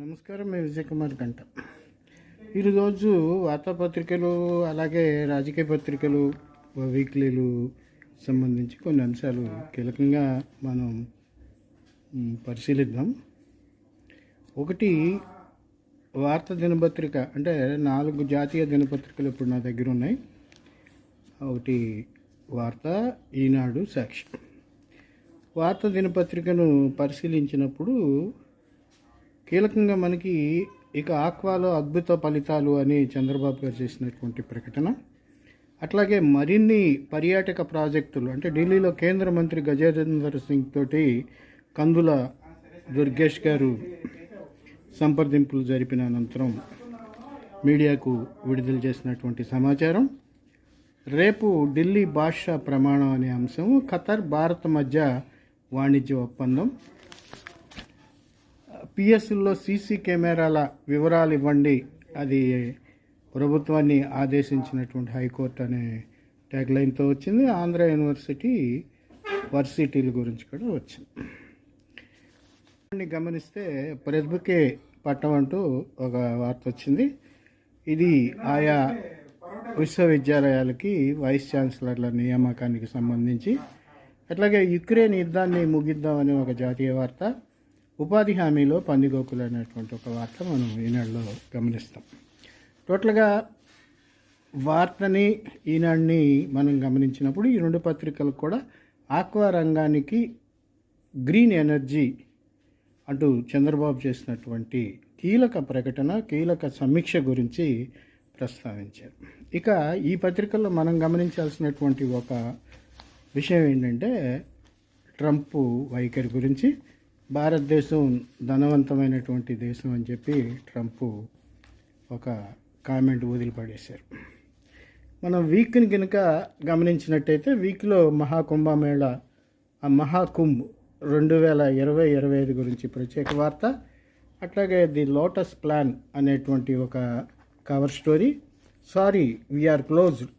నమస్కారం, మీ విజయ్ కుమార్ గంట. ఈరోజు వార్తాపత్రికలు అలాగే రాజకీయ పత్రికలు వీక్లీలు సంబంధించి కొన్ని అంశాలు కీలకంగా మనం పరిశీలిద్దాం. ఒకటి, వార్తా దినపత్రిక అంటే 4 జాతీయ దినపత్రికలు ఇప్పుడు నా దగ్గర ఉన్నాయి. ఒకటి వార్త, ఈనాడు, సాక్షి. వార్తా దినపత్రికను పరిశీలించినప్పుడు కీలకంగా మనకి ఇక ఆక్వాలో అద్భుత ఫలితాలు అని చంద్రబాబు గారు చేసినటువంటి ప్రకటన, అట్లాగే మరిన్ని పర్యాటక ప్రాజెక్టులు అంటే ఢిల్లీలో కేంద్ర మంత్రి గజేంద్ర సింగ్ తోటి కందుల దుర్గేష్ గారు సంప్రదింపులు జరిపిన అనంతరం మీడియాకు విడుదల చేసినటువంటి సమాచారం. రేపు ఢిల్లీ భాషా ప్రమాణం అనే అంశం, ఖతర్ భారత్ మధ్య వాణిజ్య ఒప్పందం, పిఎస్లో సీసీ కెమెరాల వివరాలు ఇవ్వండి, అది ప్రభుత్వాన్ని ఆదేశించినటువంటి హైకోర్టు అనే ట్యాగ్లైన్తో వచ్చింది. ఆంధ్ర యూనివర్సిటీ వర్సిటీల గురించి కూడా వచ్చింది. గమనిస్తే ప్రతిభకే పట్టం అంటూ ఒక వార్త వచ్చింది. ఇది ఆయా విశ్వవిద్యాలయాలకి వైస్ ఛాన్సలర్ల నియామకానికి సంబంధించి, అట్లాగే యుక్రెయిన్ యుద్ధాన్ని ముగిద్దామనే ఒక జాతీయ వార్త, ఉపాధి హామీలో పందిగోకులు అనేటువంటి ఒక వార్త మనం ఈనాడులో గమనిస్తాం. టోటల్గా వార్తని ఈనాడుని మనం గమనించినప్పుడు ఈ 2 పత్రికలు కూడా ఆక్వా రంగానికి గ్రీన్ ఎనర్జీ అంటూ చంద్రబాబు చేసినటువంటి కీలక ప్రకటన, కీలక సమీక్ష గురించి ప్రస్తావించారు. ఇక ఈ పత్రికల్లో మనం గమనించాల్సినటువంటి ఒక విషయం ఏంటంటే ట్రంప్ వైఖరి గురించి. భారతదేశం ధనవంతమైనటువంటి దేశం అని చెప్పి ట్రంప్ ఒక కామెంట్ వదిలిపడేశారు. మనం వీక్ని కనుక గమనించినట్టయితే వీక్లో మహాకుంభమేళ, మహాకుంభ్ 2020-25 గురించి ప్రత్యేక వార్త, అట్లాగే ది లోటస్ ప్లాన్ అనేటువంటి ఒక cover story, sorry we are closed